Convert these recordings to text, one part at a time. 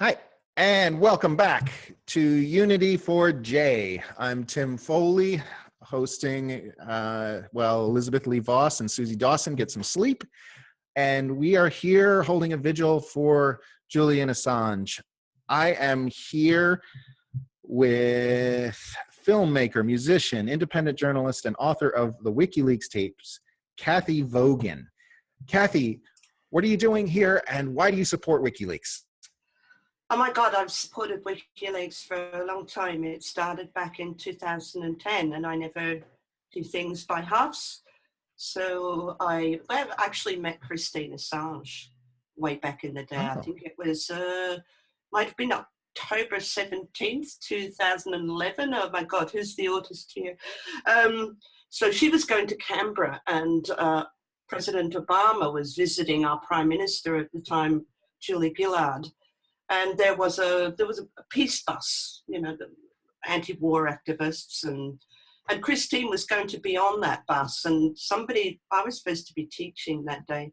Hi, and welcome back to Unity for J. I'm Tim Foley, hosting, Elizabeth Lee Voss and Susie Dawson get some sleep. And we are here holding a vigil for Julian Assange. I am here with filmmaker, musician, independent journalist, and author of the WikiLeaks tapes, Cathy Vogan. Cathy, what are you doing here, and why do you support WikiLeaks? Oh my God, I've supported WikiLeaks for a long time. It started back in 2010 and I never do things by halves. So I actually met Julian Assange way back in the day. I think it was, might have been October 17th, 2011. Oh my God, who's the artist here? So she was going to Canberra and President Obama was visiting our Prime Minister at the time, Julie Gillard. And there was a peace bus, you know, the anti-war activists, and Christine was going to be on that bus. And I was supposed to be teaching that day,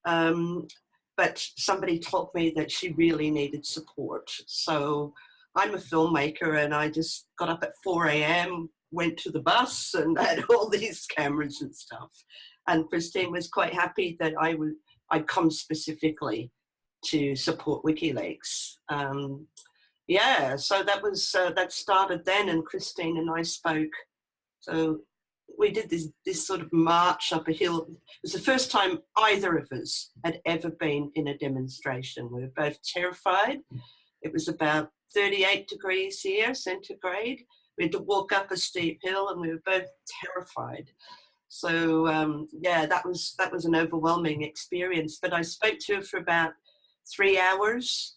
but somebody told me that she really needed support. So I'm a filmmaker, and I just got up at 4 a.m., went to the bus, and had all these cameras and stuff. And Christine was quite happy that I'd come specifically to support WikiLeaks. So that started then, and Christine and I spoke. So we did this sort of march up a hill. It was the first time either of us had ever been in a demonstration. We were both terrified. It was about 38 degrees here, centigrade. We had to walk up a steep hill, and we were both terrified. So that was an overwhelming experience. But I spoke to her for about 3 hours,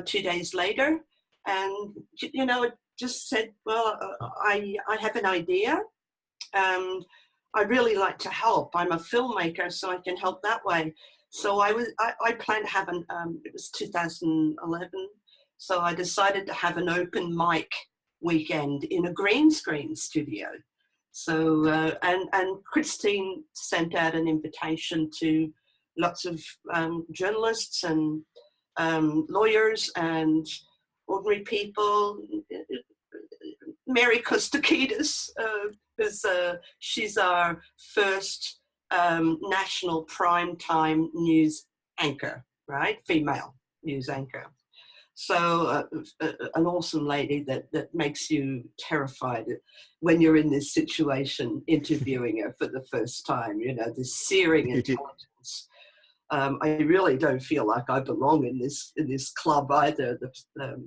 2 days later, and it just said, well, I have an idea. I really like to help. I'm a filmmaker, so I can help that way. So I planned to have it was 2011, so I decided to have an open mic weekend in a green screen studio. So and Christine sent out an invitation to lots of journalists and lawyers and ordinary people. Mary Kostakidis, because she's our first national primetime news anchor, right? Female news anchor. So an awesome lady that makes you terrified when you're in this situation, interviewing her for the first time, this searing intelligence. I really don't feel like I belong in this club either, the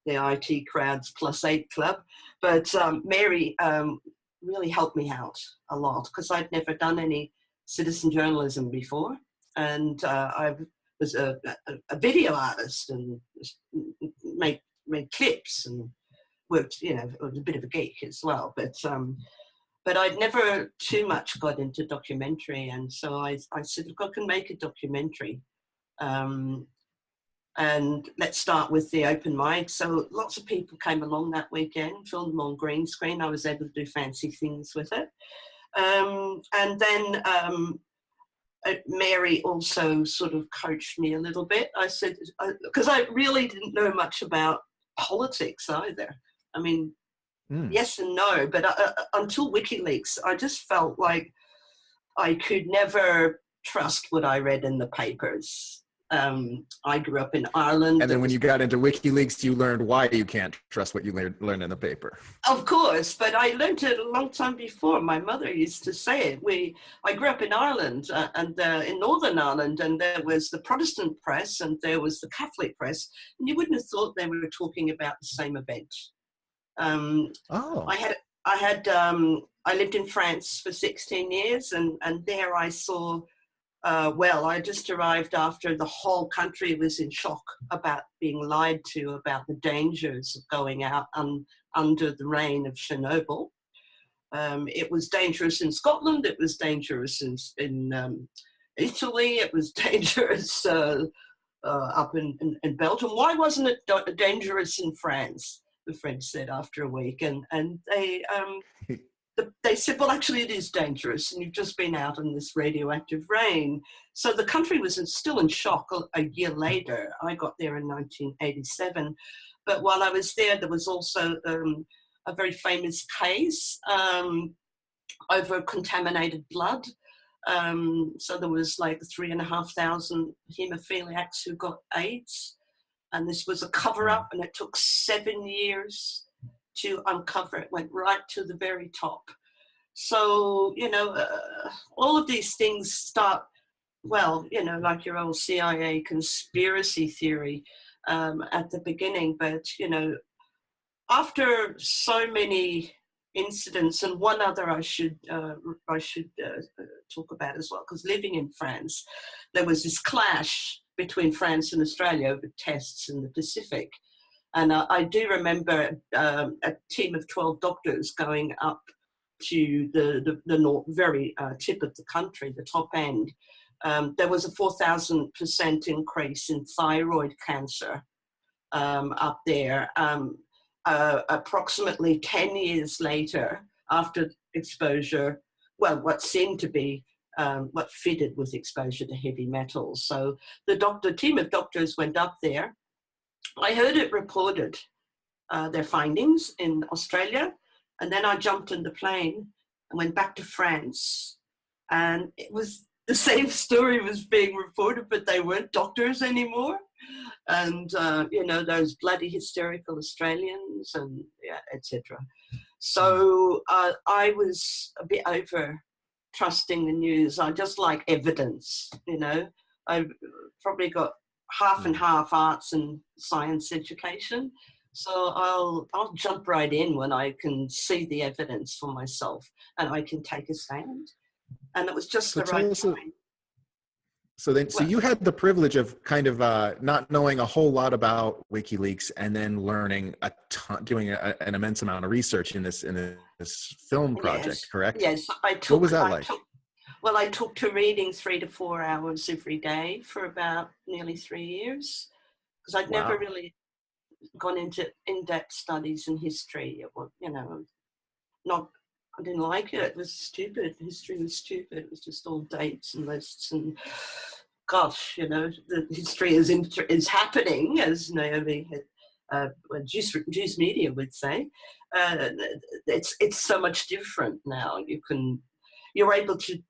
IT Crowds +8 club. But Mary really helped me out a lot because I'd never done any citizen journalism before, and I was a video artist and made clips and worked. I was a bit of a geek as well, but I'd never too much got into documentary, and so I said, look, I can make a documentary. And let's start with the open mic. So lots of people came along that weekend, filmed them on green screen. I was able to do fancy things with it. And then Mary also sort of coached me a little bit. I said, because I really didn't know much about politics either. I mean, yes and no, but until WikiLeaks, I just felt like I could never trust what I read in the papers. I grew up in Ireland. And then when you got into WikiLeaks, you learned why you can't trust what you learned in the paper. Of course, but I learned it a long time before. My mother used to say it. I grew up in Ireland, and in Northern Ireland, and there was the Protestant press and there was the Catholic press, and you wouldn't have thought they were talking about the same event. I lived in France for 16 years, and there I saw. I just arrived after the whole country was in shock about being lied to about the dangers of going out under the reign of Chernobyl. It was dangerous in Scotland. It was dangerous in Italy. It was dangerous up in Belgium. Why wasn't it dangerous in France? The French said after a week, and they they said, well, actually it is dangerous and you've just been out in this radioactive rain. So the country was still in shock a year later. I got there in 1987. But while I was there was also a very famous case over contaminated blood. So there was like 3,500 hemophiliacs who got AIDS. And this was a cover-up, and it took 7 years to uncover. It went right to the very top. So, you know, all of these things start, well, you know, like your old CIA conspiracy theory at the beginning. But, you know, after so many incidents, and one other I should talk about as well, because living in France, there was this clash between France and Australia over tests in the Pacific. And I do remember a team of 12 doctors going up to the north, very tip of the country, the top end. There was a 4,000% increase in thyroid cancer up there. Approximately 10 years later, after exposure, well, what seemed to be what fitted with exposure to heavy metals. So the team of doctors went up there. I heard it reported, their findings in Australia, and then I jumped in the plane and went back to France, and it was the same story was being reported, but they weren't doctors anymore. And, you know, those bloody hysterical Australians and yeah, etc. So I was a bit over trusting the news. I just like evidence, you know. I've probably got half and half arts and science education. So I'll jump right in when I can see the evidence for myself and I can take a stand. And it was just the right time. So you had the privilege of kind of not knowing a whole lot about WikiLeaks and then learning a ton, doing an immense amount of research in this film project, correct? Yes, what was that like? I took to reading 3 to 4 hours every day for about nearly 3 years, because I'd never really gone into in-depth studies in history. It was, you know, I didn't like it. It was stupid. History was stupid. It was just all dates and lists and, gosh, you know, the history is happening, as Naomi Juice Media would say. It's so much different now. You're able to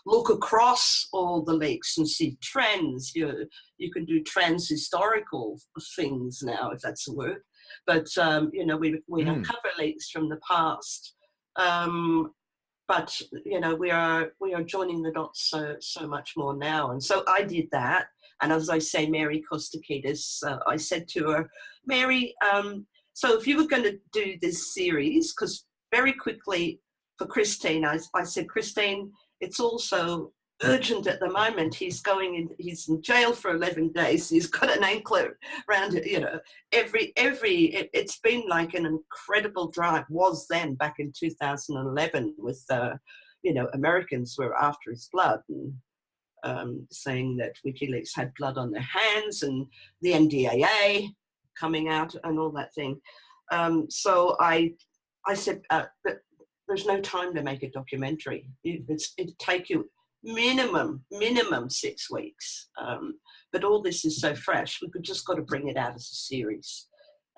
look across all the leaks and see trends. You can do trans-historical things now, if that's a word. But, you know, we uncover leaks from the past. But, you know, we are joining the dots so much more now. And so I did that. And as I say, Mary Kostakidis, I said to her, Mary, so if you were going to do this series, because very quickly for Christine, I said, Christine, it's also urgent at the moment. He's in jail for 11 days. He's got an anklet around it, you know, it's been like an incredible drive, was then back in 2011 with, you know, Americans were after his blood and saying that WikiLeaks had blood on their hands and the NDAA coming out and all that thing. So I said, but there's no time to make a documentary. It'd take you minimum 6 weeks. But all this is so fresh, we just got to bring it out as a series.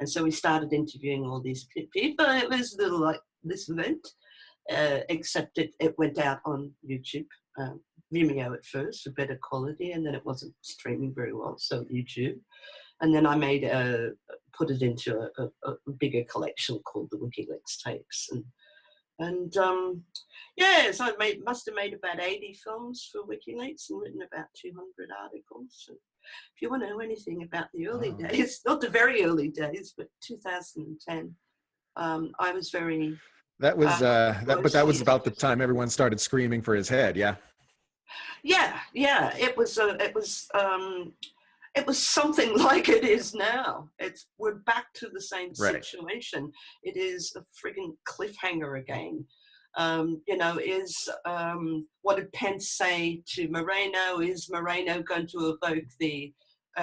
And so we started interviewing all these people. It was a little like this event, except it went out on YouTube, Vimeo at first for better quality, and then it wasn't streaming very well, so YouTube. And then I put it into a bigger collection called the WikiLeaks tapes. And yes, I must have made about 80 films for WikiLeaks and written about 200 articles. So if you want to know anything about the early days, not the very early days, but 2010, I was very. That was but that was about the time everyone started screaming for his head. Yeah. Yeah. It was something like it is now. We're back to the same situation. It is a frigging cliffhanger again. You know, what did Pence say to Moreno? Is Moreno going to evoke the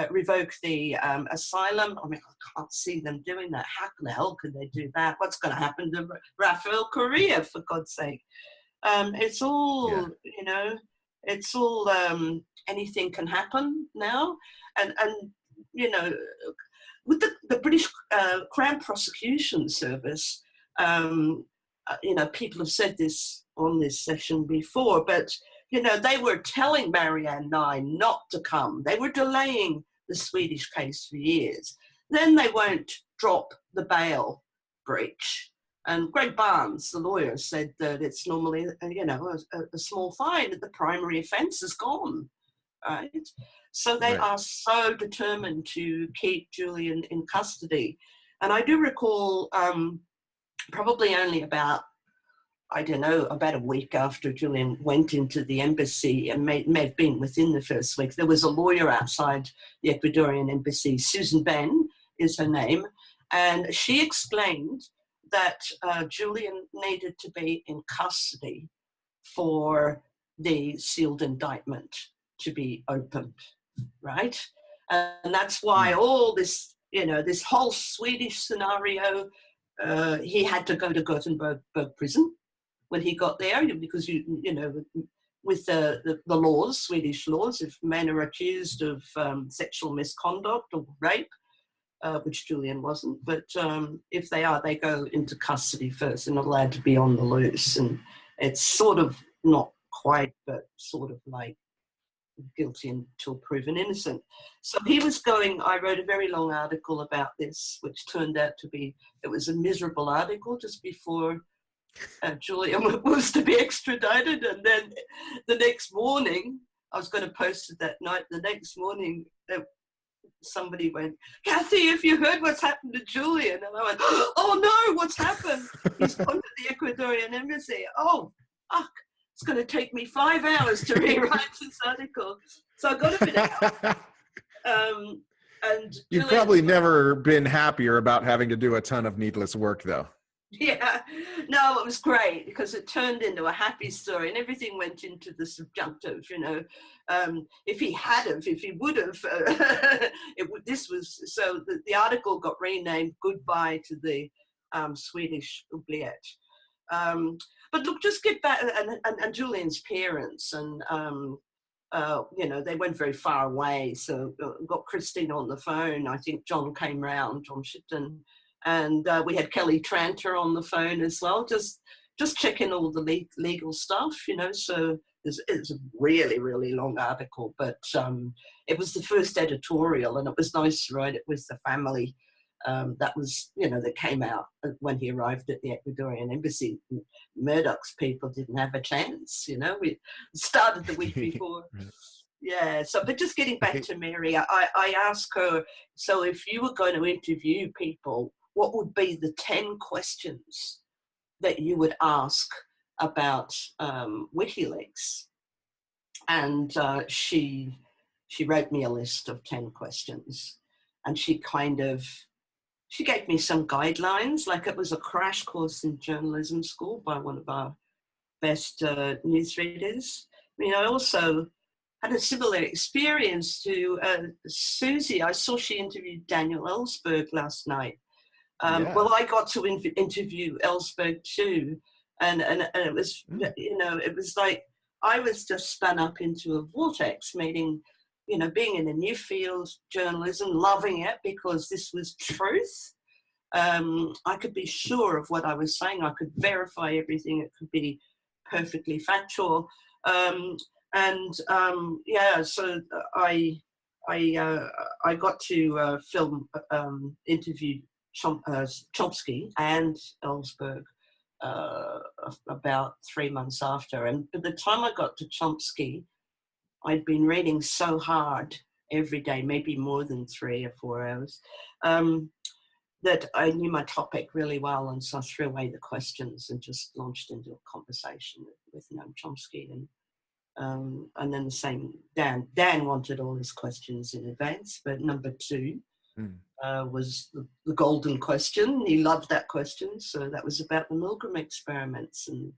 revoke the asylum. I mean, I can't see them doing that. How the hell can they do that? What's going to happen to Rafael Correa, for God's sake? It's all, you know, it's all, anything can happen now. And you know, with the British Crown Prosecution Service, you know, people have said this on this session before, but, you know, they were telling Marianne Nye not to come. They were delaying the Swedish case for years. Then they won't drop the bail breach. And Greg Barnes, the lawyer, said that it's normally, you know, a small fine, that the primary offence is gone, right? So they are so determined to keep Julian in custody. And I do recall probably only about, I don't know, about a week after Julian went into the embassy, and may have been within the first week, there was a lawyer outside the Ecuadorean Embassy, Susan Ben is her name, and she explained that Julian needed to be in custody for the sealed indictment to be opened, right? And that's why all this, you know, this whole Swedish scenario, he had to go to Gothenburg prison when he got there, because you know, with the laws, Swedish laws, if men are accused of sexual misconduct or rape, which Julian wasn't, but if they are, they go into custody first. They're not allowed to be on the loose, and it's sort of not quite, but sort of like guilty until proven innocent. So he was going, I wrote a very long article about this, which turned out to be, it was a miserable article just before Julian was to be extradited. And then the next morning, I was going to post it that night, the next morning, somebody went, Cathy, have you heard what's happened to Julian? And I went, oh no, what's happened? He's gone to the Ecuadorian Embassy. Oh, fuck. It's going to take me 5 hours to rewrite this article. So I got a bit out. And you've probably never been happier about having to do a ton of needless work, though. Yeah, no, it was great because it turned into a happy story and everything went into the subjunctive, you know. If he would have, this was, so the article got renamed Goodbye to the Swedish oubliette. But look, just get back, and Julian's parents, and you know, they went very far away, so got Christine on the phone. I think John came round, John Shipton, and we had Kelly Tranter on the phone as well, just checking all the legal stuff, you know. So it's a really, really long article, but it was the first editorial, and it was nice to write it with the family. That was, you know, that came out when he arrived at the Ecuadorian Embassy. Murdoch's people didn't have a chance, you know. We started the week before. Yeah, so, but just getting back to Mary, I asked her, so if you were going to interview people, what would be the 10 questions that you would ask about WikiLeaks? And she wrote me a list of 10 questions, and she gave me some guidelines, like it was a crash course in journalism school by one of our best newsreaders. I mean, I also had a similar experience to Susie. I saw she interviewed Daniel Ellsberg last night. Well, I got to interview Ellsberg too. And it was, you know, it was like I was just spun up into a vortex, meaning, you know, being in a new field, journalism, loving it because this was truth. I could be sure of what I was saying. I could verify everything. It could be perfectly factual. Yeah, so I got to interview Chomsky and Ellsberg about 3 months after. And by the time I got to Chomsky, I'd been reading so hard every day, maybe more than 3 or 4 hours, that I knew my topic really well. And so I threw away the questions and just launched into a conversation with Noam Chomsky. And then the same, Dan wanted all his questions in advance, but number 2 was the golden question. He loved that question. So that was about the Milgram experiments and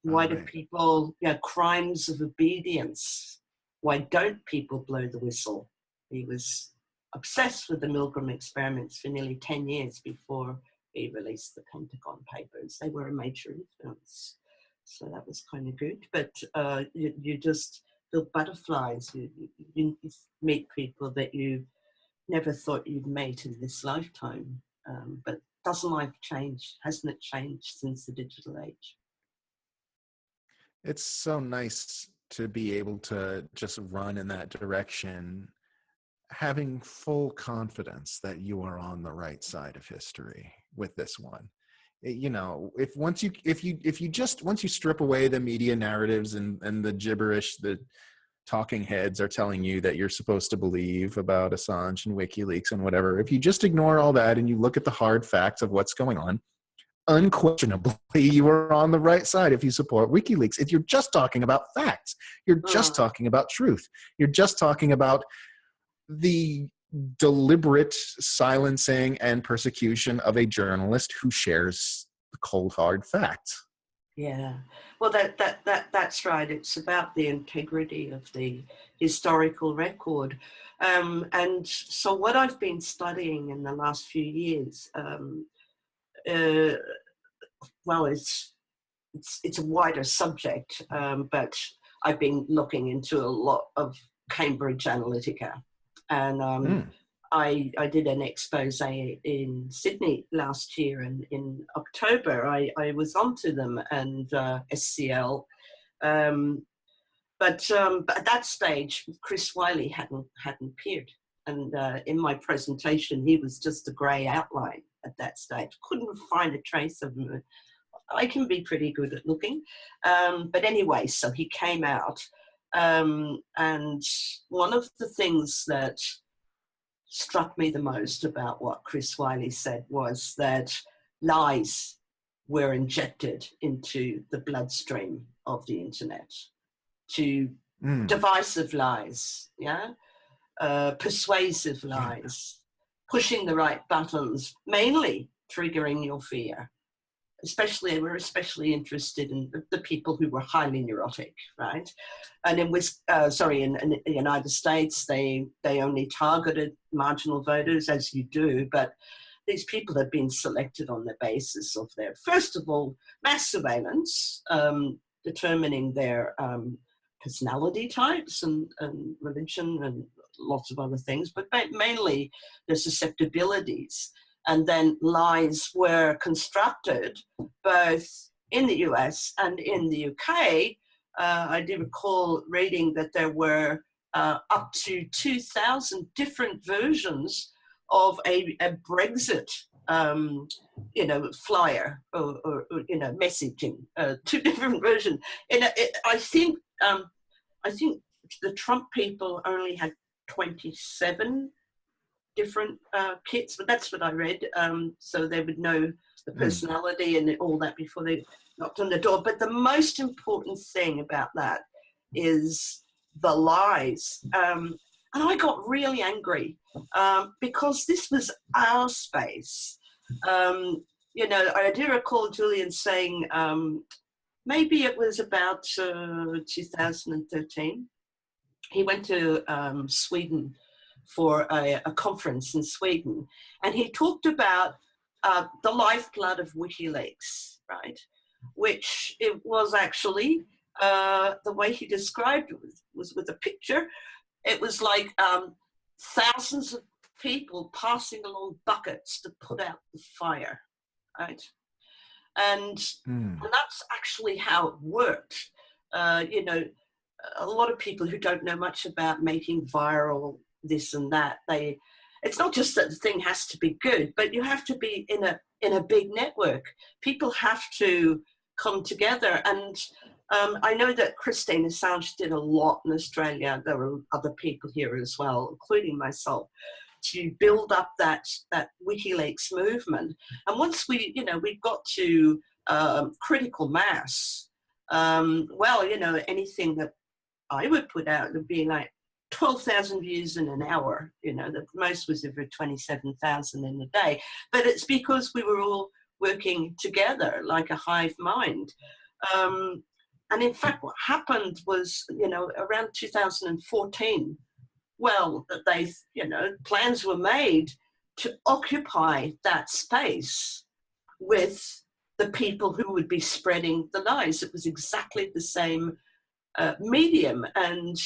why do people, crimes of obedience, why don't people blow the whistle he was obsessed with the Milgram experiments for nearly 10 years before he released the Pentagon Papers. They were a major influence. So that was kind of good. But you just feel butterflies. You meet people that you never thought you'd meet in this lifetime. But doesn't life change? Hasn't it changed since the digital age? It's so nice to be able to just run in that direction, having full confidence that you are on the right side of history with this one. You know, once you strip away the media narratives and the gibberish that talking heads are telling you that you're supposed to believe about Assange and WikiLeaks and whatever, if you just ignore all that and you look at the hard facts of what's going on, unquestionably you are on the right side if you support WikiLeaks. If you're just talking about facts, you're just talking about truth, you're just talking about the deliberate silencing and persecution of a journalist who shares the cold hard facts. Yeah, well, that's right. It's about the integrity of the historical record. And so what I've been studying in the last few years, well, it's a wider subject, but I've been looking into a lot of Cambridge Analytica. And I did an expose in Sydney last year, and in October I was onto them and SCL. But at that stage, Chris Wylie hadn't appeared. And in my presentation, he was just a grey outline at that stage. Couldn't find a trace of him. I can be pretty good at looking. But anyway, so he came out. And one of the things that struck me the most about what Chris Wylie said was that lies were injected into the bloodstream of the internet, to divisive lies, persuasive lies, pushing the right buttons, mainly triggering your fear. We're especially interested in the people who were highly neurotic, right? And in the United States, they only targeted marginal voters, as you do, but these people have been selected on the basis of their, first of all, mass surveillance, determining their personality types and religion and lots of other things, but mainly their susceptibilities. And then lies were constructed both in the US and in the UK. I do recall reading that there were up to 2,000 different versions of a Brexit, flyer or messaging, 2 different versions. And I think the Trump people only had 27 different kits, but that's what I read. So they would know the personality and all that before they knocked on the door. But the most important thing about that is the lies. And I got really angry because this was our space. I do recall Julian saying, maybe it was about 2013. He went to Sweden for a conference in Sweden, and he talked about the lifeblood of WikiLeaks, right? Which it was actually, the way he described it was with a picture. It was like thousands of people passing along buckets to put out the fire, right? And that's actually how it worked. A lot of people who don't know much about making viral this and that, it's not just that the thing has to be good, but you have to be in a big network. People have to come together. And I know that Julian Assange did a lot in Australia. There were other people here as well, including myself, to build up that WikiLeaks movement. And once we got to critical mass, anything that I would put out would be like 12,000 views in an hour. The most was over 27,000 in a day. But it's because we were all working together like a hive mind. And in fact, what happened was, around 2014, well, they, plans were made to occupy that space with the people who would be spreading the lies. It was exactly the same medium. And,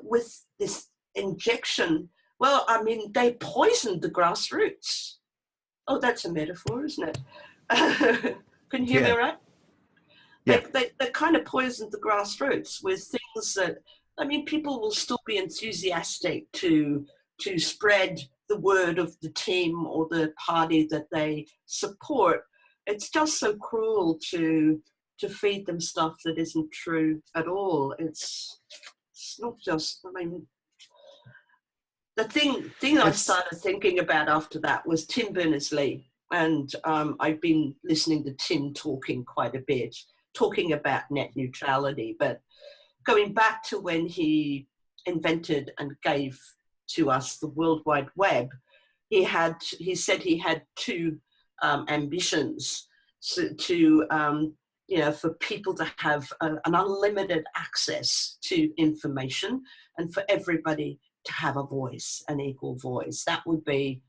with this injection, well, I mean, they poisoned the grassroots. Oh, that's a metaphor, isn't it? Can you hear me all right? Yeah. They kind of poisoned the grassroots with things that, I mean, people will still be enthusiastic to spread the word of the team or the party that they support. It's just so cruel to feed them stuff that isn't true at all. It's not just, I mean, the thing I started thinking about after that was Tim Berners-Lee. And I've been listening to Tim talking quite a bit, talking about net neutrality, but going back to when he invented and gave to us the World Wide Web, he said he had two ambitions. So for people to have an unlimited access to information, and for everybody to have a voice, an equal voice. That would be,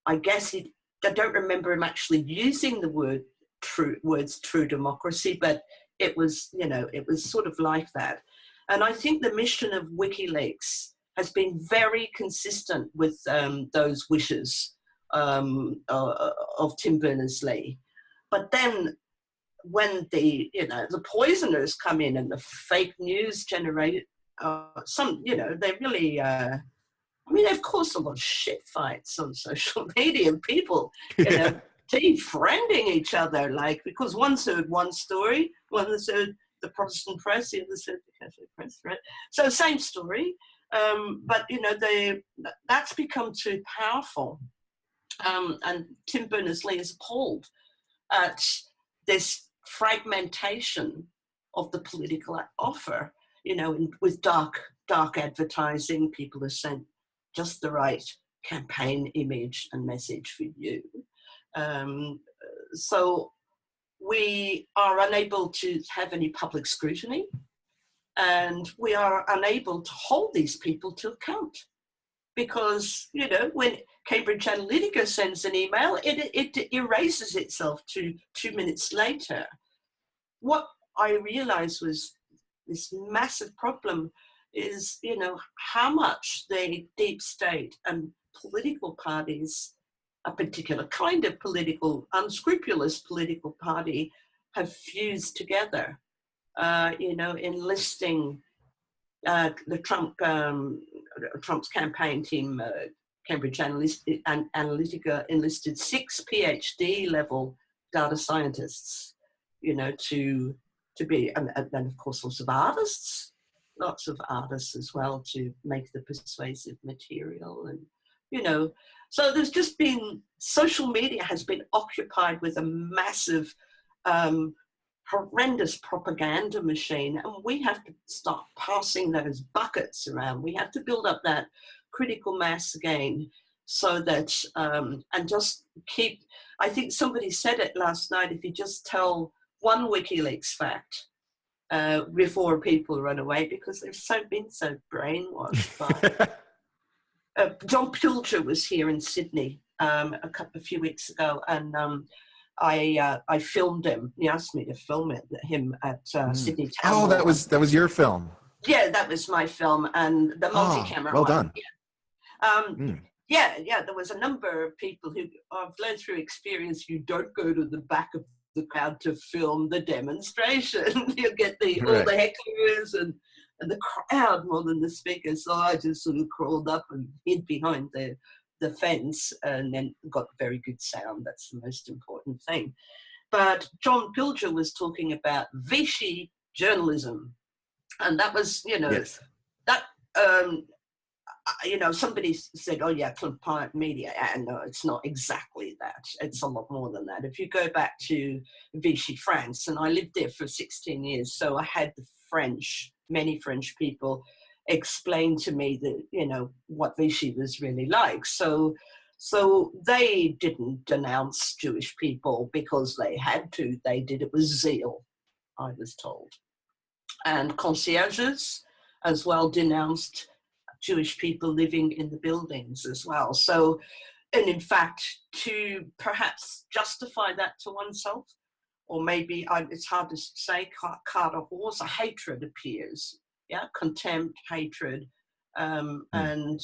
I guess, I don't remember him actually using the words true democracy, but it was, it was sort of like that. And I think the mission of WikiLeaks has been very consistent with those wishes of Tim Berners-Lee. But then when the poisoners come in and the fake news generated, they really, I mean, they've caused a lot of shit fights on social media, and people, defriending each other, like, because one said one story, one said the Protestant press, the other said the Catholic press, right? So same story, but, that's become too powerful. And Tim Berners-Lee is appalled at this fragmentation of the political offer, with dark advertising. People are sent just the right campaign image and message for you. So we are unable to have any public scrutiny, and we are unable to hold these people to account. Because, when Cambridge Analytica sends an email, it erases itself 2 minutes later. What I realized was this massive problem is, how much the deep state and political parties, a particular kind of unscrupulous political party, have fused together, enlisting the Trump's campaign team, Cambridge Analytica enlisted 6 PhD level data scientists, to be, and of course lots of artists as well, to make the persuasive material. And, so there's just been, social media has been occupied with a massive, horrendous propaganda machine, and we have to start passing those buckets around. We have to build up that critical mass again, so that, and just keep, I think somebody said it last night, if you just tell one WikiLeaks fact before people run away, because they've been so brainwashed by John Pilger was here in Sydney a few weeks ago, and I filmed him. He asked me to film him at Sydney Town Hall. Oh, that was your film. Yeah, that was my film, and the multi-camera. Well done. Yeah. Yeah, there was a number of people who I've learned through experience. You don't go to the back of the crowd to film the demonstration. You get all the hecklers and the crowd more than the speakers. So I just sort of crawled up and hid behind the fence, and then got very good sound. That's the most important thing. But John Pilger was talking about Vichy journalism, and that was, Yes. that, somebody said, oh yeah, compliant media. And no, it's not exactly that. It's a lot more than that. If you go back to Vichy, France, and I lived there for 16 years, so I had many French people explain to me that, what Vichy was really like. So they didn't denounce Jewish people because they had to. They did it with zeal, I was told. And concierges as well denounced Jewish people living in the buildings as well. So, and in fact, to perhaps justify that to oneself, or maybe it's hard to say, cart a horse, a hatred appears, yeah, contempt, hatred, and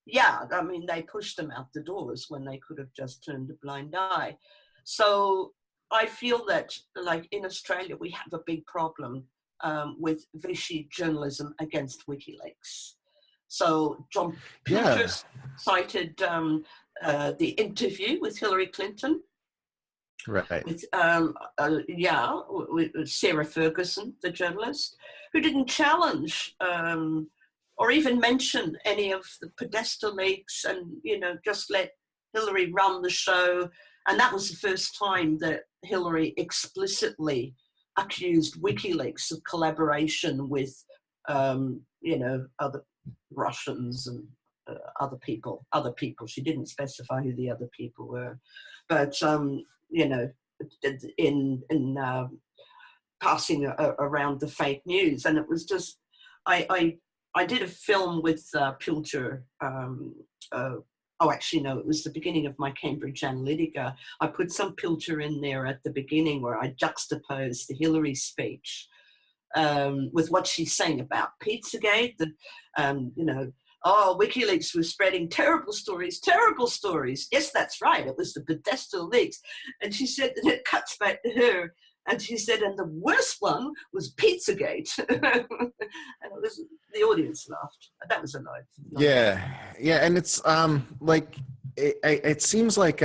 yeah, I mean, they pushed them out the doors when they could have just turned a blind eye. So I feel that, like in Australia, we have a big problem with Vichy journalism against WikiLeaks. So John Pilcher's cited the interview with Hillary Clinton, right. with with Sarah Ferguson, the journalist, who didn't challenge or even mention any of the Podesta leaks, and just let Hillary run the show. And that was the first time that Hillary explicitly accused WikiLeaks of collaboration with other Russians and other people. She didn't specify who the other people were, but in passing around the fake news. And it was just, I did a film with Pilcher. It was the beginning of my Cambridge Analytica. I put some Pilcher in there at the beginning where I juxtaposed the Hillary speech with what she's saying about Pizzagate, WikiLeaks was spreading terrible stories. Yes, that's right. It was the Podesta leaks. And she said, and it cuts back to her, and she said, and the worst one was Pizzagate. And it was, the audience laughed. That was a line. Yeah. And it's it seems like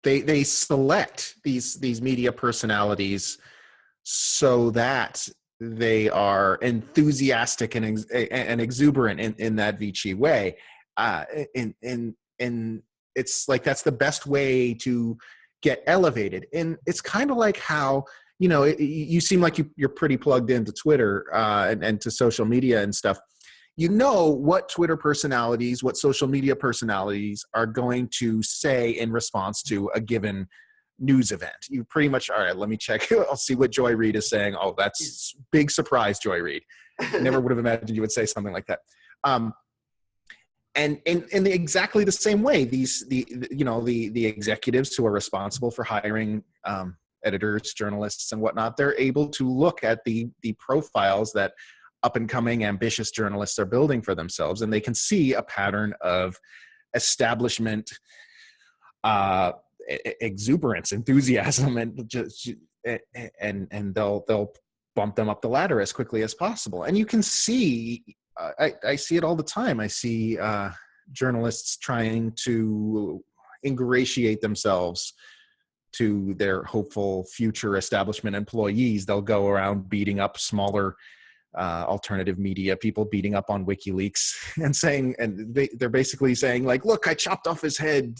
they select these media personalities so that they are enthusiastic and exuberant in that Vichy way. And it's like, that's the best way to get elevated. And it's kind of like how, you seem like you're pretty plugged into Twitter and to social media and stuff. What Twitter personalities, what social media personalities are going to say in response to a given news event. You pretty much, all right, let me check. I'll see what Joy Reid is saying. Oh, that's big surprise, Joy Reid. Never would have imagined you would say something like that. And in exactly the same way, the executives who are responsible for hiring editors, journalists, and whatnot, they're able to look at the profiles that up and coming ambitious journalists are building for themselves, and they can see a pattern of establishment exuberance, enthusiasm, and they'll bump them up the ladder as quickly as possible. And you can see, I see it all the time. I see journalists trying to ingratiate themselves to their hopeful future establishment employees. They'll go around beating up smaller alternative media people, beating up on WikiLeaks and saying, and they're basically saying, like, look, I chopped off his head,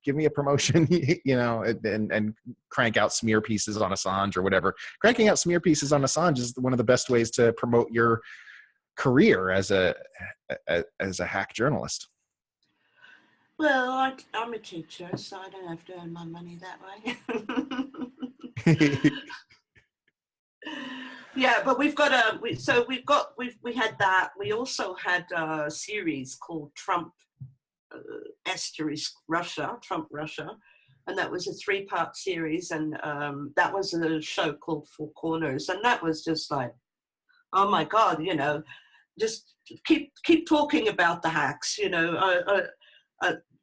give me a promotion, and crank out smear pieces on Assange or whatever. Cranking out smear pieces on Assange is one of the best ways to promote your career as a hack journalist. Well, I'm a teacher, so I don't have to earn my money that way. Yeah, but we had that. We also had a series called Trump Trump Russia, and that was a 3-part series, and that was a show called Four Corners, and that was just like, oh my God, just keep talking about the hacks,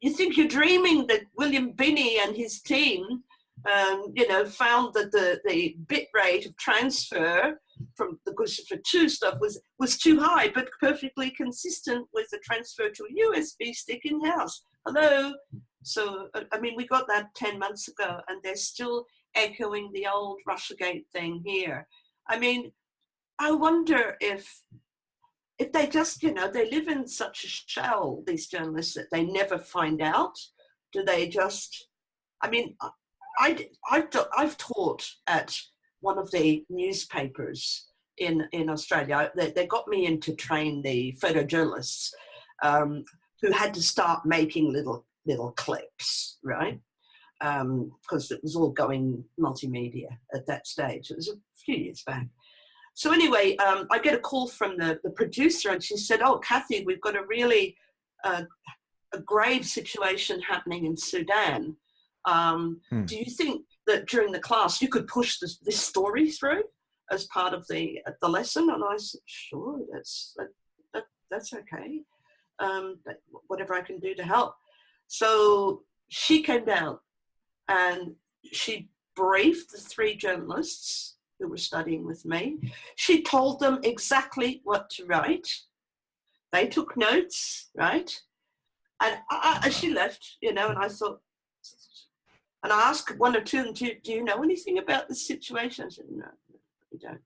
you think you're dreaming that William Binney and his team found that the bit rate of transfer from the Guccifer 2 stuff was too high, but perfectly consistent with the transfer to a USB stick in-house. Hello? So, I mean, we got that 10 months ago, and they're still echoing the old Russiagate thing here. I mean, I wonder if they just, they live in such a shell, these journalists, that they never find out. Do they just, I mean, I've taught at one of the newspapers in Australia. They got me in to train the photojournalists who had to start making little clips, right? Because it was all going multimedia at that stage. It was a few years back. So anyway, I get a call from the producer, and she said, "Oh, Cathy, we've got a really a grave situation happening in Sudan. Do you think that during the class you could push this story through as part of the lesson?" And I said, "Sure, that's okay. Whatever I can do to help." So she came down and she briefed the 3 journalists who were studying with me. She told them exactly what to write. They took notes, right? And she left, you know, and I thought, and I asked 1 or 2 of them, do you know anything about this situation? I said, no, we don't.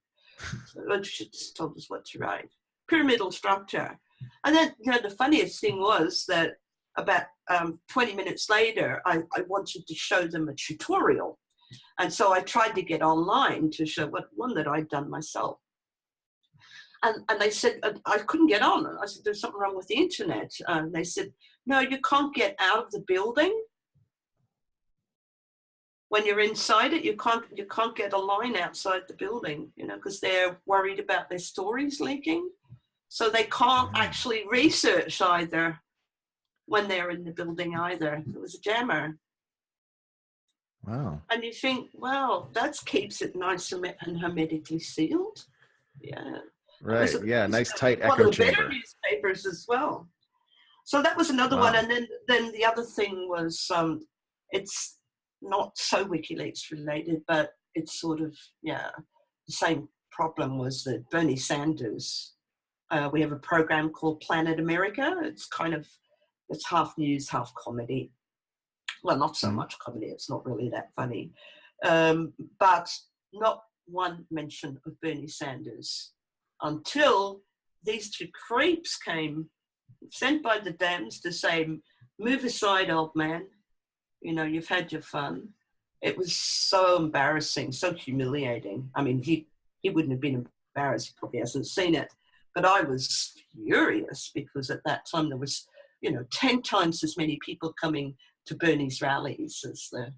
So she just told us what to write. Pyramidal structure. And then, you know, the funniest thing was that about 20 minutes later, I wanted to show them a tutorial. And so I tried to get online to show one that I'd done myself. And they said, I couldn't get on. I said, there's something wrong with the internet. And they said, no, you can't get out of the building. When you're inside it, you can't get a line outside the building, you know, because they're worried about their stories leaking. So they can't actually research either when they're in the building either. It was a jammer. Wow. And you think, well, that keeps it nice and hermetically sealed. Yeah. Right. Yeah. Nice tight one echo of the better chamber. newspapers as well. So that was another one. And then the other thing was, it's not so WikiLeaks related, but it's sort of, yeah, the same problem was that Bernie Sanders, we have a program called Planet America. It's half news, half comedy. Well, not so much comedy. It's not really that funny. But not one mention of Bernie Sanders until these 2 creeps came, sent by the Dems to say, move aside, old man. You know, you've had your fun. It was so embarrassing, so humiliating. I mean, he wouldn't have been embarrassed. He probably hasn't seen it. But I was furious because at that time there was, you know, 10 times as many people coming to Bernie's rallies as the.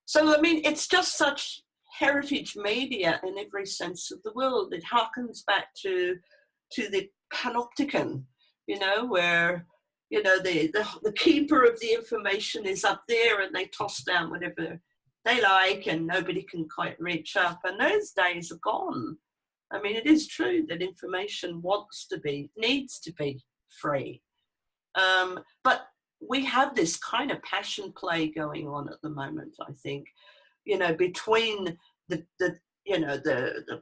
So, I mean, it's just such heritage media in every sense of the word. It harkens back to the panopticon, you know, where, you know, the keeper of the information is up there and they toss down whatever they like and nobody can quite reach up. And those days are gone. I mean, it is true that information needs to be free. But we have this kind of passion play going on at the moment, I think, you know, between the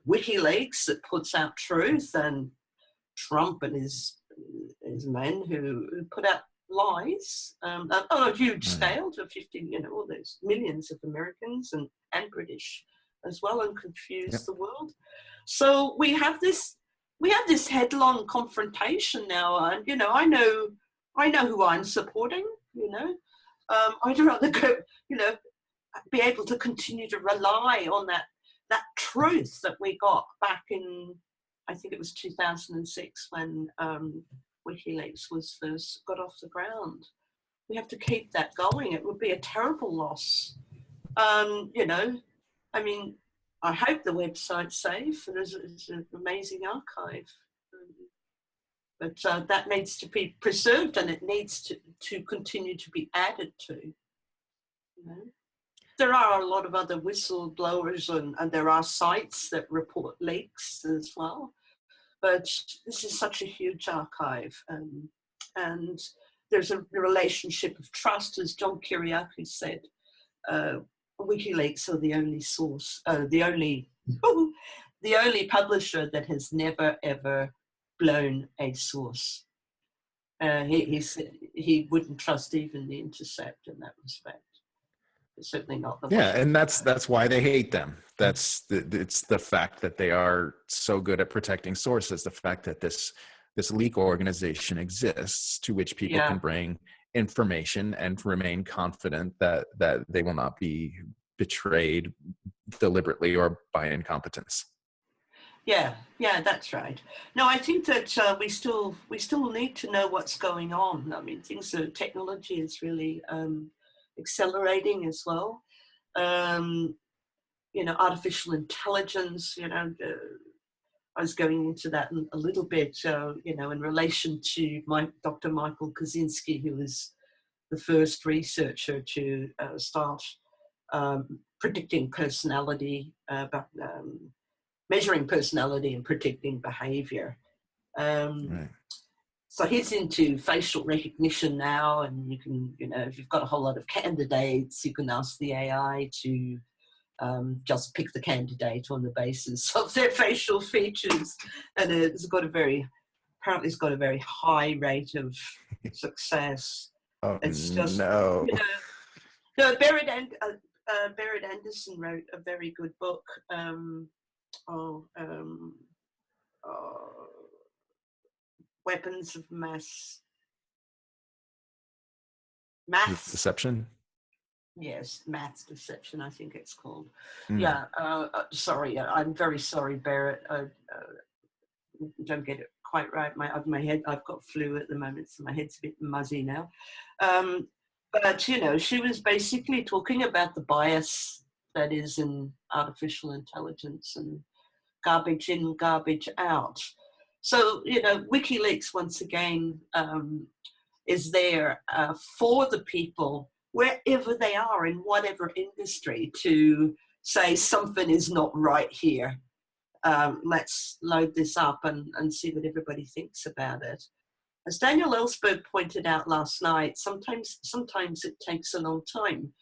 WikiLeaks that puts out truth and Trump and his men who put out lies on a huge scale to 50, you know, all those millions of Americans and British as well, and confuse the world. So we have this headlong confrontation now, and you know, I know who I'm supporting. You know, I'd rather go, you know, be able to continue to rely on that truth that we got back in, I think it was 2006 when WikiLeaks was first got off the ground. We have to keep that going. It would be a terrible loss. You know, I mean, I hope the website's safe. It's an amazing archive. But that needs to be preserved and it needs to continue to be added to. You know? There are a lot of other whistleblowers and there are sites that report leaks as well. But this is such a huge archive. And there's a relationship of trust, as John Kiriakou said. WikiLeaks are the only source, the only publisher that has never, ever blown a source. He said he wouldn't trust even The Intercept in that respect. Certainly not the Washington. And that's why they hate them. It's the fact that they are so good at protecting sources, the fact that this leak organization exists to which people can bring information and remain confident that they will not be betrayed deliberately or by incompetence. Yeah, that's right. No, I think that we still need to know what's going on. I mean, technology is really accelerating as well. You know, artificial intelligence, you know, I was going into that a little bit, you know, in relation to Dr. Michael Kaczynski, who was the first researcher to start predicting personality, measuring personality and predicting behavior. Right. So he's into facial recognition now, and you can, you know, if you've got a whole lot of candidates, you can ask the AI to just pick the candidate on the basis of their facial features, and apparently it's got a very high rate of success. Oh, It's just, no. you know, no, Berit Anderson wrote a very good book. Weapons of maths. Deception. Yes, maths deception, I think it's called. Mm. Yeah, sorry, I'm very sorry, Barrett. I don't get it quite right. My head, I've got flu at the moment, so my head's a bit muzzy now. But, you know, she was basically talking about the bias that is in artificial intelligence and garbage in, garbage out. So, you know, WikiLeaks, once again, is there for the people, wherever they are, in whatever industry, to say something is not right here. Let's load this up and see what everybody thinks about it. As Daniel Ellsberg pointed out last night, sometimes it takes a long time.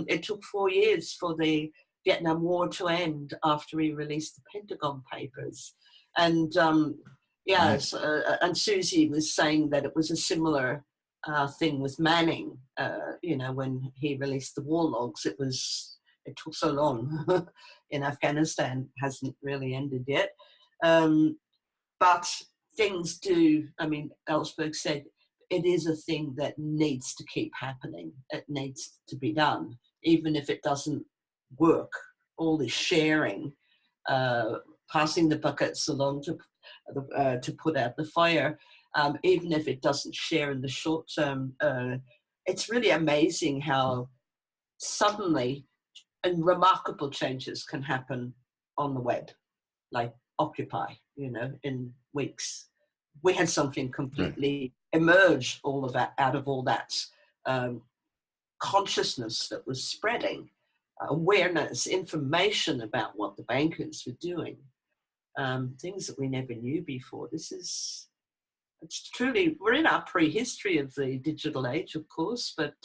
It took 4 years for the Vietnam War to end after he released the Pentagon Papers. And yes, and Susie was saying that it was a similar thing with Manning. You know, when he released the war logs, it took so long in Afghanistan, hasn't really ended yet. But things do, I mean, Ellsberg said, it is a thing that needs to keep happening. It needs to be done, even if it doesn't work. All this sharing, passing the buckets along to put out the fire, even if it doesn't share in the short term. It's really amazing how suddenly and remarkable changes can happen on the web, like Occupy, you know, in weeks. We had something completely emerge out of all that consciousness that was spreading, awareness, information about what the bankers were doing, things that we never knew before. It's truly, we're in our prehistory of the digital age, of course, but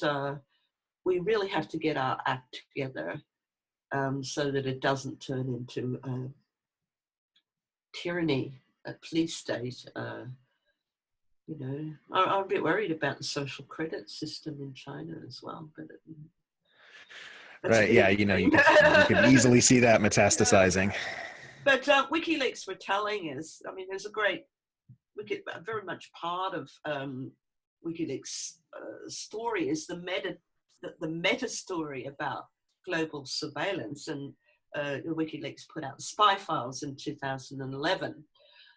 we really have to get our act together so that it doesn't turn into tyranny, a police state. You know, I'm a bit worried about the social credit system in China as well. But right, yeah, you know, you could easily see that metastasizing. But WikiLeaks were telling us, I mean, there's a great, very much part of WikiLeaks' story is the meta story about global surveillance. And WikiLeaks put out spy files in 2011.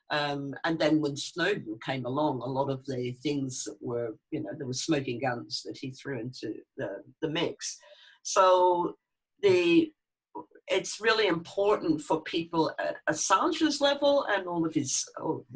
And then when Snowden came along, a lot of the things that were, you know, there were smoking guns that he threw into the mix. So it's really important for people at Assange's level and all of the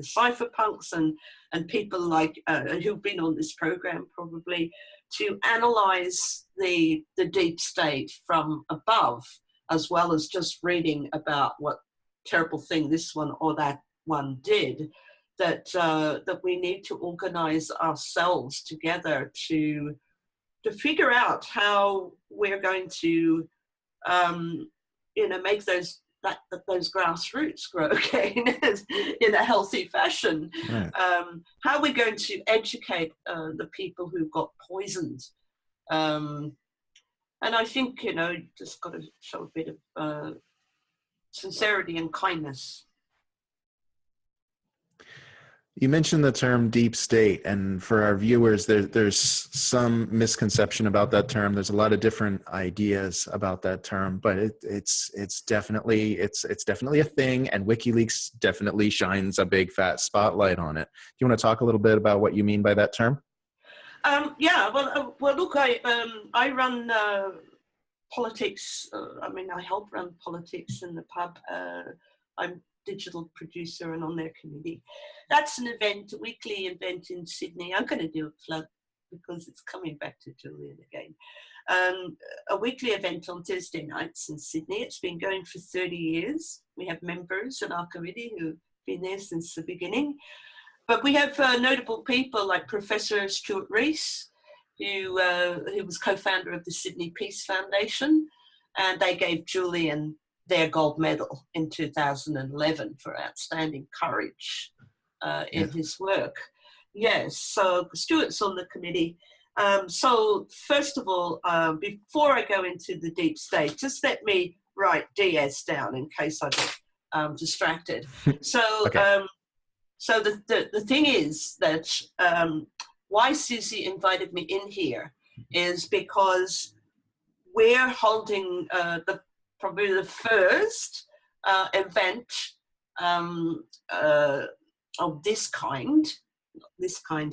cypherpunks and people like who've been on this program probably to analyze the deep state from above, as well as just reading about what terrible thing this one or that one did, that we need to organize ourselves together to figure out how we're going to you know, make those grassroots grow again in a healthy fashion. Right. How are we going to educate the people who got poisoned? And I think, you know, just got to show a bit of sincerity and kindness. You mentioned the term deep state, and for our viewers, there's some misconception about that term. There's a lot of different ideas about that term, but it's definitely a thing, and WikiLeaks definitely shines a big fat spotlight on it. Do you want to talk a little bit about what you mean by that term? Yeah, well, look, I run politics. I mean, I help run politics in the pub. I'm digital producer and on their committee. That's an event, a weekly event in Sydney. I'm going to do a plug because it's coming back to Julian again. A weekly event on Thursday nights in Sydney. It's been going for 30 years. We have members in our committee who've been there since the beginning. But we have notable people like Professor Stuart Rees, who was co-founder of the Sydney Peace Foundation, and they gave Julian their gold medal in 2011 for outstanding courage in his work. Yes, so Stuart's on the committee. So first of all, before I go into the deep state, just let me write DS down in case I get distracted. So, okay. So the thing is that why Susie invited me in here is because we're holding probably the first event of this kind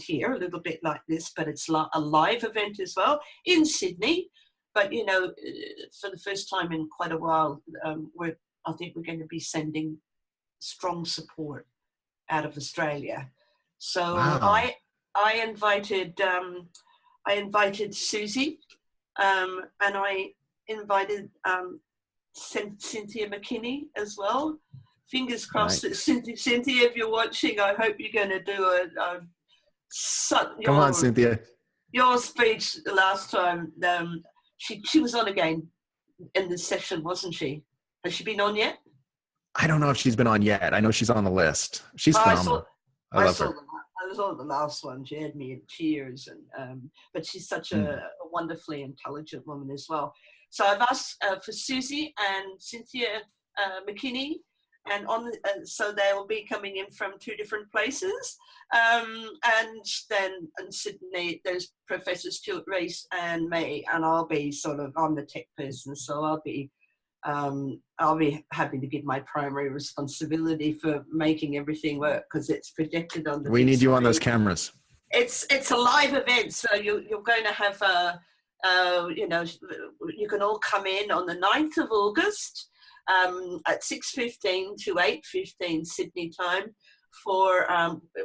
here, a little bit like this, but it's a live event as well in Sydney. But, you know, for the first time in quite a while, I think we're going to be sending strong support out of Australia. So wow. I invited Susie, and I invited Cynthia McKinney as well. Fingers crossed that Cynthia, if you're watching, I hope you're going to do come on, Cynthia. Your speech last time, she was on again in this session, wasn't she? Has she been on yet? I don't know if she's been on yet. I know she's on the list. She's phenomenal. I love her. I was on the last one. She had me in tears, and but she's such a wonderfully intelligent woman as well. So I've asked for Susie and Cynthia McKinney, and so they will be coming in from two different places. And then in Sydney, there's Professor Stuart Rees and me, and I'll be I'm the tech person, so I'll be happy to give my primary responsibility for making everything work because it's projected on the. We need you on those cameras. It's a live event, so you're going to have you can all come in on the 9th of August at 6:15 to 8:15 Sydney time for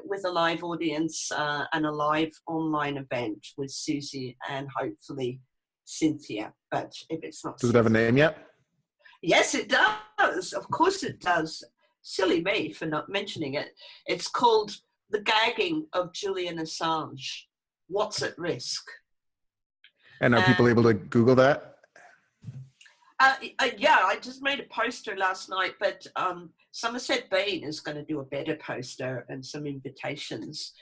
with a live audience and a live online event with Susie and hopefully Cynthia. But if it's not, does it have a name yet? Yes, it does. Of course it does. Silly me for not mentioning it. It's called The Gagging of Julian Assange. What's at Risk? And are people able to Google that? Yeah, I just made a poster last night, but Somerset Bean is going to do a better poster and some invitations.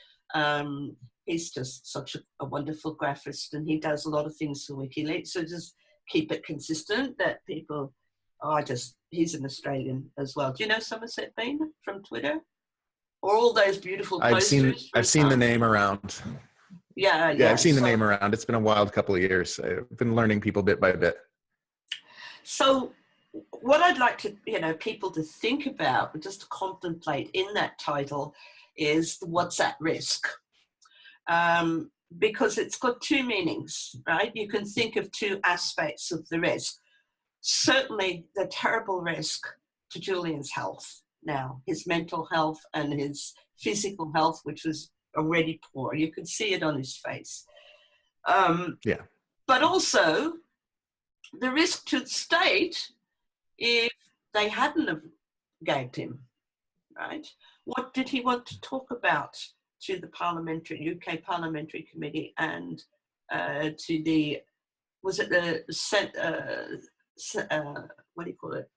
He's just such a wonderful graphist, and he does a lot of things for WikiLeaks. So just keep it consistent that people... he's an Australian as well. Do you know Somerset Bean from Twitter? Or all those beautiful posters? I've seen the name around. Yeah, I've seen the name around. It's been a wild couple of years. I've been learning people bit by bit. So what I'd like to, people to think about, just to contemplate in that title is what's at risk. Because it's got two meanings, right? You can think of two aspects of the risk. Certainly the terrible risk to Julian's health now, his mental health and his physical health, which was already poor. You could see it on his face. But also the risk to the state if they hadn't have gagged him, right? What did he want to talk about to the UK Parliamentary Committee and to the, was it the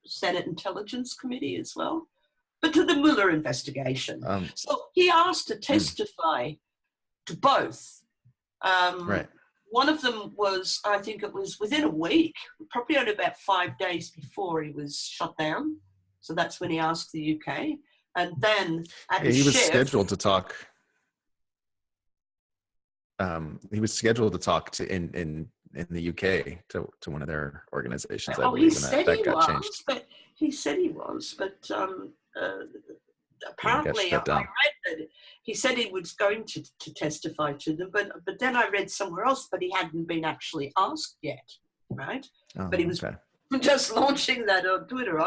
Senate Intelligence Committee as well, but to the Mueller investigation. So he asked to testify to both. Right. One of them was, I think it was within a week, probably only about 5 days before he was shut down. So that's when he asked the UK. And then he was scheduled to talk. He was scheduled to talk to in the UK to one of their organizations. I believe, he said he was, but he said he was, but apparently I read that he said he was going to testify to them, but then I read somewhere else, but he hadn't been actually asked yet, right? But he was just launching that on Twitter.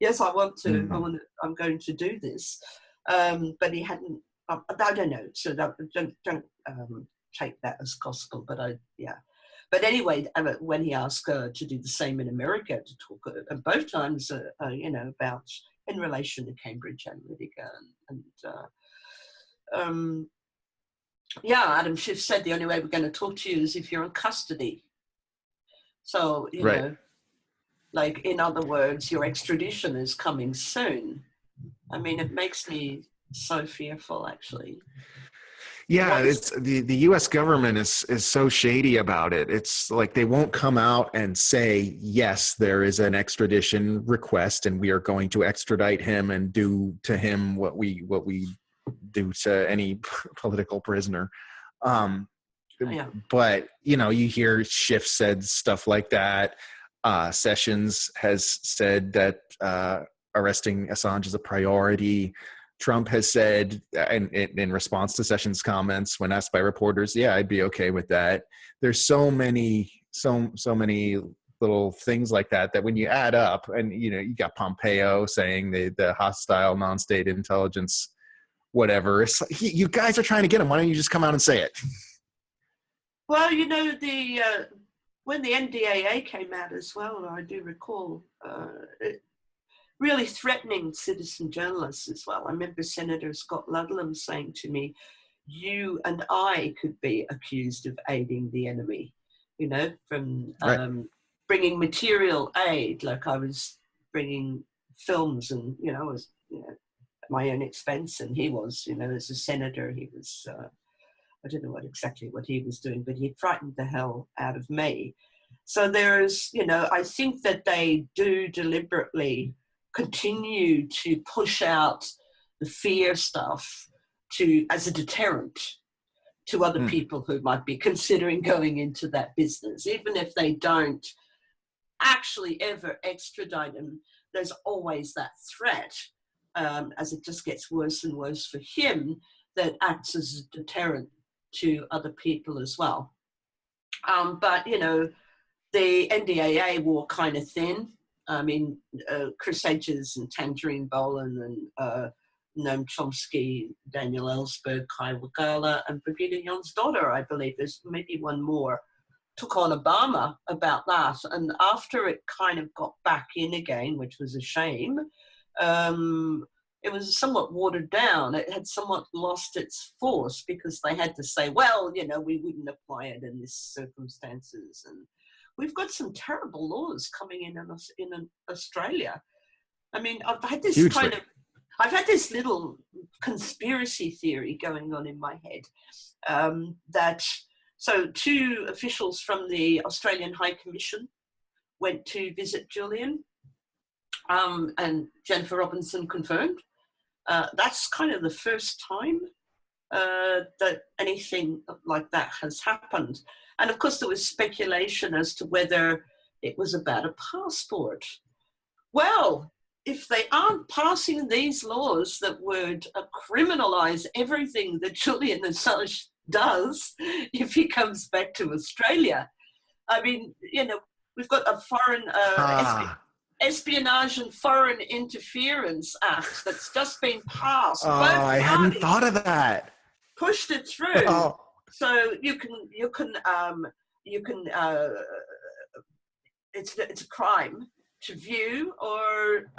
yes, I want to. Mm. I'm going to do this. But he hadn't. I don't know. So don't take that as gospel. But yeah. But anyway, when he asked her to do the same in America, to talk both times, about in relation to Cambridge Analytica, Adam Schiff said the only way we're going to talk to you is if you're in custody. So Right. like in other words, your extradition is coming soon. I mean, it makes me so fearful, actually. Yeah, it's the U.S. government is so shady about it. It's like they won't come out and say, yes, there is an extradition request and we are going to extradite him and do to him what we do to any political prisoner. Yeah. But you hear Schiff said stuff like that. Sessions has said that arresting Assange is a priority. Trump has said, in response to Sessions' comments when asked by reporters, yeah, I'd be okay with that. There's so many little things like that when you add up, and you got Pompeo saying the hostile non-state intelligence, whatever. It's like, you guys are trying to get him. Why don't you just come out and say it? Well, when the NDAA came out as well, I do recall really threatening citizen journalists as well. I remember Senator Scott Ludlam saying to me, you and I could be accused of aiding the enemy, from bringing material aid, like I was bringing films and, was at my own expense. And he was, as a senator, he was, I don't know exactly what he was doing, but he frightened the hell out of me. So there's, I think that they do deliberately continue to push out the fear stuff as a deterrent to other people who might be considering going into that business. Even if they don't actually ever extradite him, there's always that threat, as it just gets worse and worse for him, that acts as a deterrent to other people as well. But, the NDAA wore kind of thin. I mean, Chris Hedges and Tangerine Boland and Noam Chomsky, Daniel Ellsberg, Kai Wagala, and Brigitte Jon's daughter, I believe, there's maybe one more, took on Obama about that. And after it kind of got back in again, which was a shame, it was somewhat watered down. It had somewhat lost its force because they had to say, well, we wouldn't apply it in these circumstances. And we've got some terrible laws coming in Australia. I mean, I've had this little conspiracy theory going on in my head, so two officials from the Australian High Commission went to visit Julian, and Jennifer Robinson confirmed. That's kind of the first time that anything like that has happened. And of course, there was speculation as to whether it was about a passport. Well, if they aren't passing these laws that would criminalize everything that Julian Assange does if he comes back to Australia, I mean, we've got a foreign Espionage and Foreign Interference Act that's just been passed. I hadn't thought of that. Pushed it through. Oh. So you can it's a crime to view or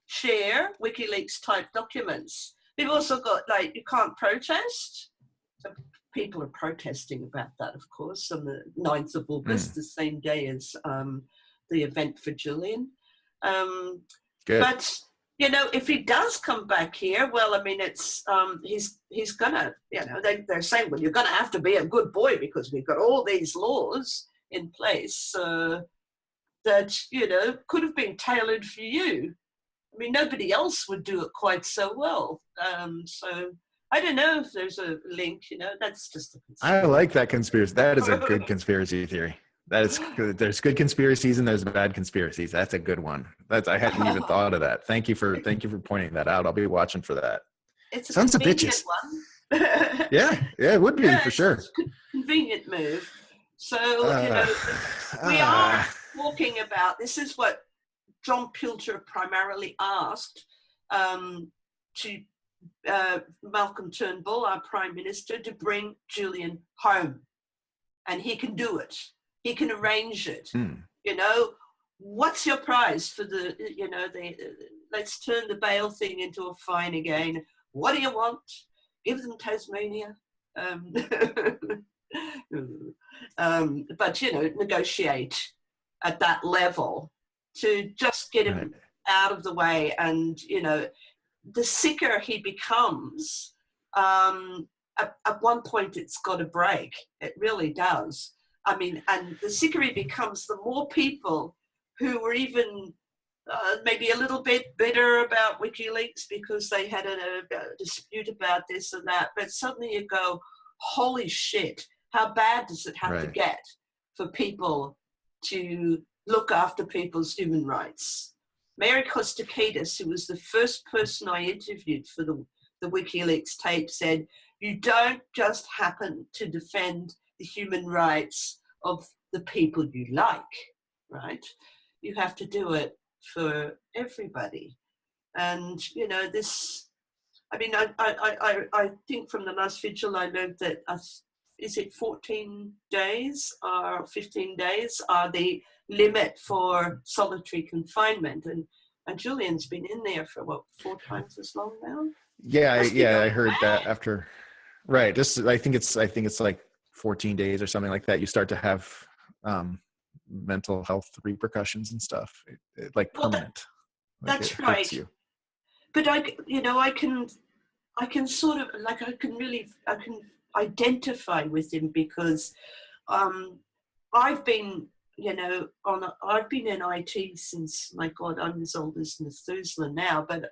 share WikiLeaks type documents. We've also got you can't protest. So people are protesting about that, of course, on the 9th of August, the same day as the event for Julian. Good. But if he does come back here, well, I mean, it's he's gonna, they're saying, well, you're gonna have to be a good boy because we've got all these laws in place that could have been tailored for you. I mean, nobody else would do it quite so well. So I don't know if there's a link. That's just a conspiracy. I like that conspiracy. That is a good conspiracy theory. That is good. There's good conspiracies and there's bad conspiracies. That's a good one. I hadn't even thought of that. Thank you for pointing that out. I'll be watching for that. It's a Sons of bitches. One. yeah, it would be for sure. It's a convenient move. So we are talking about this is what John Pilger primarily asked to Malcolm Turnbull, our Prime Minister, to bring Julian home. And he can do it. He can arrange it. You know, what's your prize for the, you know, let's turn the bail thing into a fine again. What do you want? Give them Tasmania. But, you know, negotiate at that level to just get him out of the way. And, you know, the sicker he becomes, at one point it's got to break. It really does. I mean, and the sicker he becomes, the more people who were even maybe a little bit bitter about WikiLeaks because they had a dispute about this and that, but suddenly you go, holy shit, how bad does it have to get for people to look after people's human rights? Mary Kostakidis, who was the first person I interviewed for the WikiLeaks tape, said, you don't just happen to defend the human rights of the people you like, right? You have to do it for everybody. And, you know, this, I mean, I think from the last Vigil I learned that, is it 14 days or 15 days are the limit for solitary confinement. And Julian's been in there for, what, 4 times as long now? Yeah, I heard that after, just, I think it's like 14 days or something like that. You start to have mental health repercussions and stuff, like permanent. That's right. But I can sort of, like, I can identify with him because I've been, you know, I've been in IT since, my God, I'm as old as Methuselah now, but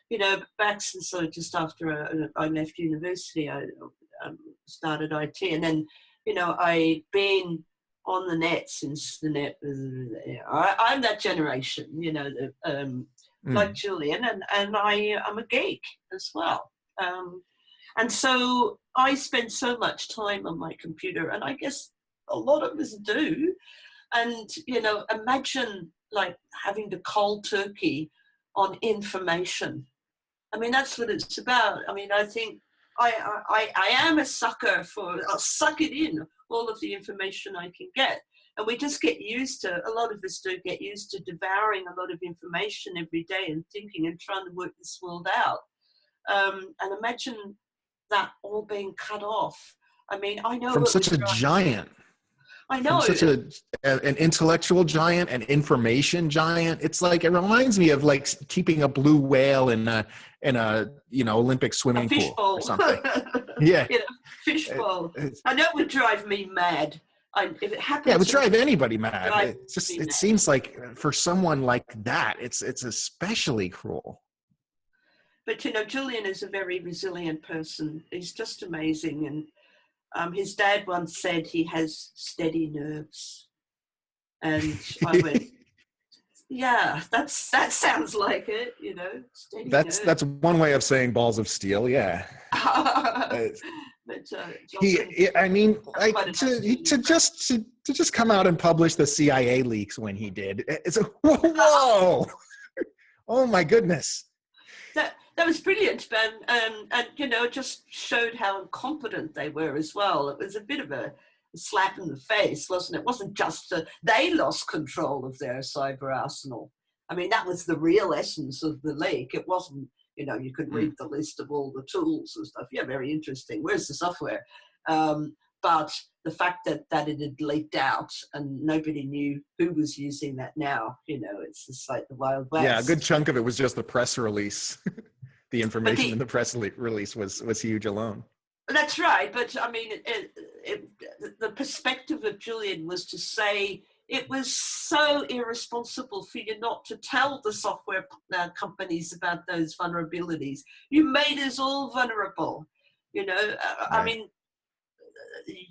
you know, back since just after I left university, I started IT, and then, you know, I've been on the net since the net was, I'm that generation, you know, like Julian, and I'm a geek as well. And so I spend so much time on my computer, and I guess a lot of us do. And, you know, imagine like having to cold turkey on information. I mean, that's what it's about. I mean, I think I am a sucker for, I'll suck it in, all of the information I can get. And we just get used to, a lot of us do get used to devouring a lot of information every day and thinking and trying to work this world out. And imagine that all being cut off. I mean, I know from such a giant. I know, from such an intellectual giant, an information giant. It's like, it reminds me of like keeping a blue whale in a you know, Olympic swimming pool or something. Yeah, you know, fishbowl. I know it would drive me mad. If it happens, it would drive anybody mad. It's just, it seems like for someone like that, it's especially cruel. But, you know, Julian is a very resilient person. He's just amazing. And his dad once said he has steady nerves. And I went, yeah, that sounds like it, you know, steady nerves. That's one way of saying balls of steel, yeah. But, I mean, like, to just come out and publish the CIA leaks when he did, it's a whoa. Oh my goodness. That was brilliant, Ben, and you know, it just showed how incompetent they were as well. It was a bit of a slap in the face, wasn't it? It wasn't just they lost control of their cyber arsenal. I mean, that was the real essence of the leak. It wasn't, you know, you could read the list of all the tools and stuff. Yeah, very interesting. Where's the software? But the fact that it had leaked out and nobody knew who was using that now, you know, it's just like the Wild West. Yeah, a good chunk of it was just the press release. The information in the press release was huge alone. That's right. But I mean, the perspective of Julian was to say it was so irresponsible for you not to tell the software companies about those vulnerabilities. You made us all vulnerable. You know, right. I mean,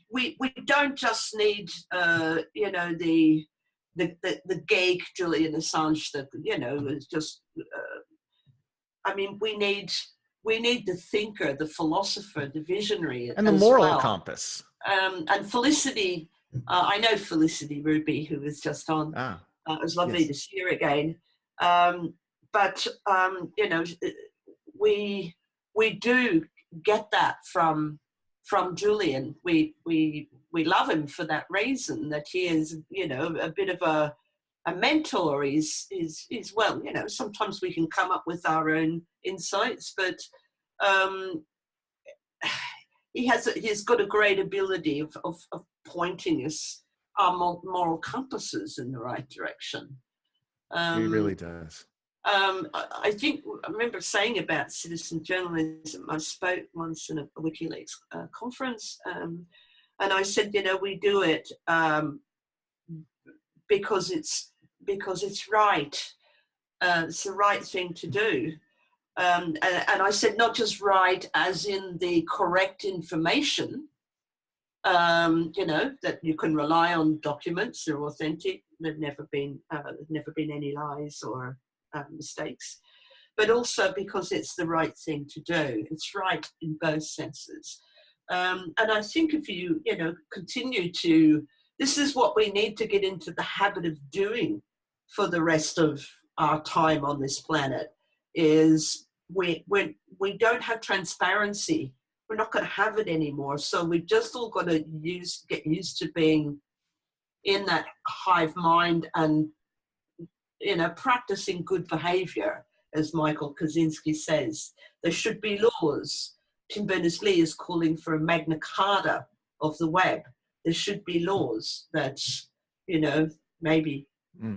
we don't just need, you know, the geek Julian Assange that, you know, is just. I mean, we need the thinker, the philosopher, the visionary, and the moral compass. And Felicity, I know Felicity Ruby, who was just on. It was lovely to see her again. But you know, we do get that from Julian. We love him for that reason, that he is, you know, a bit of a mentor. He's well, you know, sometimes we can come up with our own insights, but he's got a great ability of pointing us, our moral compasses, in the right direction. He really does. I think I remember saying about citizen journalism. I spoke once in a WikiLeaks conference, and I said, you know, we do it because it's right. It's the right thing to do. And I said, not just right as in the correct information, you know, that you can rely on documents, they're authentic, there've never been any lies or mistakes, but also because it's the right thing to do. It's right in both senses. And I think if you know, continue to, this is what we need to get into the habit of doing for the rest of our time on this planet, is we don't have transparency. We're not going to have it anymore. So we just all got to get used to being in that hive mind and, you know, practicing good behavior, as Michael Kaczynski says. There should be laws. Tim Berners-Lee is calling for a Magna Carta of the web. There should be laws that, you know, maybe,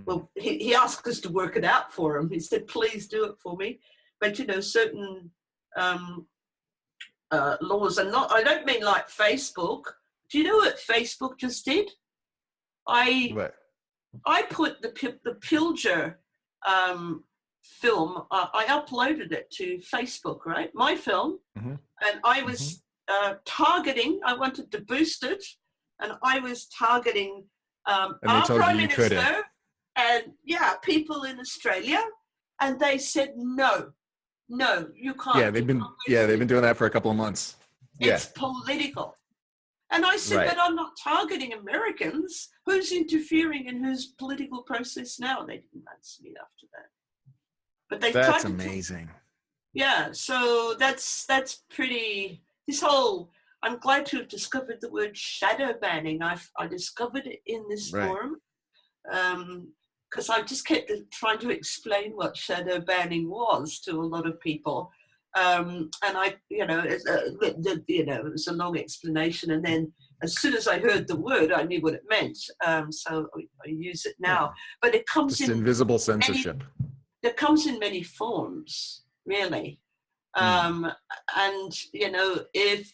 well, he asked us to work it out for him. He said, please do it for me. But, you know, certain laws, and not, I don't mean like Facebook. Do you know what Facebook just did? I put the Pilger film, I uploaded it to Facebook, right? My film. And I was targeting, I wanted to boost it, and I was targeting our Prime Minister and, yeah, people in Australia. And they said, no, you can't. Yeah, they've been doing that for a couple of months. It's political. And I said, but I'm not targeting Americans. Who's interfering in whose political process now? They didn't answer me after that. But they That's amazing. Yeah, so that's pretty, this whole, I'm glad to have discovered the word shadow banning. I discovered it in this forum, because I just kept trying to explain what shadow banning was to a lot of people. And I, you know, it was a long explanation. And then as soon as I heard the word, I knew what it meant. So I use it now. But it comes in invisible censorship. It comes in many forms, really. And, you know, it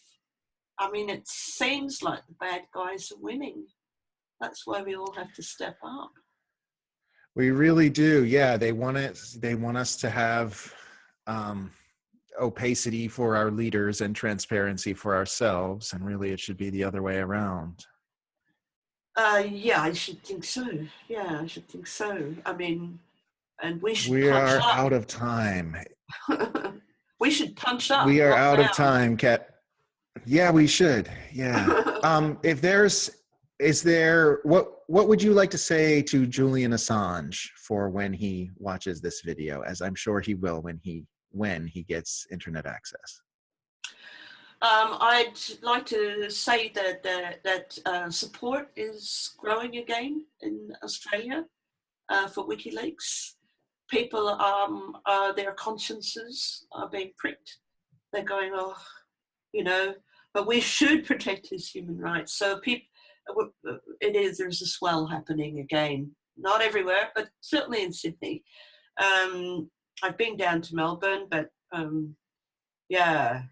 seems like the bad guys are winning. That's why we all have to step up. We really do. Yeah, they want us to have opacity for our leaders and transparency for ourselves, and really it should be the other way around. Yeah, I should think so. Yeah, I should think so. I mean, and we should We punch are up. out of time. We should punch up. We are out of time, Kat. Yeah, we should. Yeah. What would you like to say to Julian Assange for when he watches this video, as I'm sure he will when he gets internet access? I'd like to say that support is growing again in Australia for WikiLeaks. People, their consciences are being pricked. They're going, oh, you know, but we should protect his human rights. So there's a swell happening again. Not everywhere, but certainly in Sydney. I've been down to Melbourne, but yeah,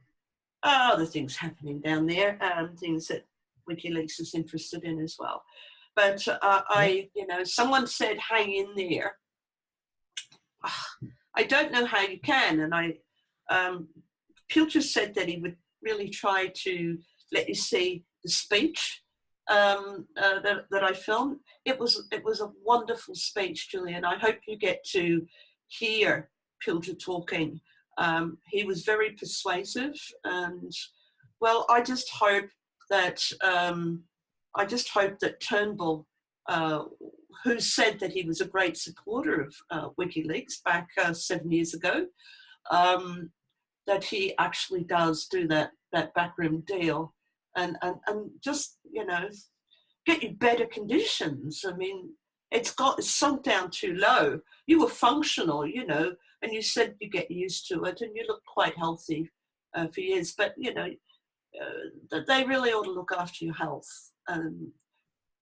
other things happening down there, things that WikiLeaks is interested in as well. But you know, someone said, hang in there. I don't know how you can. And Pilcher said that he would really try to let you see the speech that I filmed. It was a wonderful speech, Julian. I hope you get to hear Pilcher talking. He was very persuasive, and well, I just hope that Turnbull who said that he was a great supporter of WikiLeaks back 7 years ago, that he actually does do that backroom deal and just, you know, get you better conditions. I mean, it's sunk down too low. You were functional, you know, and you said you get used to it and you look quite healthy for years, but, you know, they really ought to look after your health. And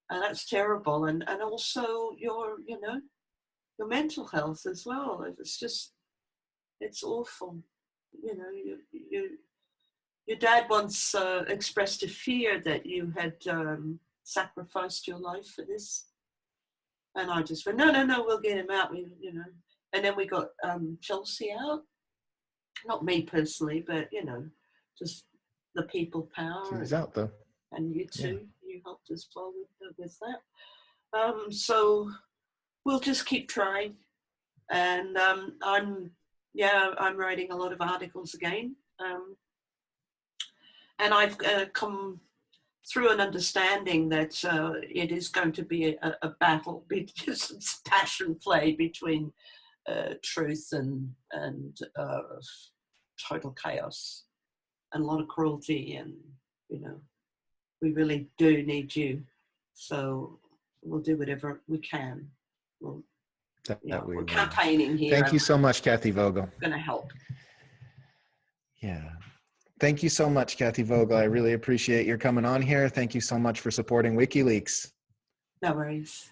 that's terrible. And also your, you know, your mental health as well. It's just, it's awful. You know, your dad once expressed a fear that you had sacrificed your life for this. And I just went, no, we'll get him out, you know. And then we got Chelsea out. Not me personally, but, you know, just the people power. He's out, though. And you too, you helped as well with that. So we'll just keep trying. And I'm writing a lot of articles again. And I've come through an understanding that it is going to be a battle, it's passion play between truth and total chaos and a lot of cruelty, and, you know, we really do need you. So we'll do whatever we can. We're campaigning here. Thank you so much, Cathy Vogel. Going to help. Yeah. Thank you so much, Cathy Vogel. I really appreciate your coming on here. Thank you so much for supporting WikiLeaks. No worries.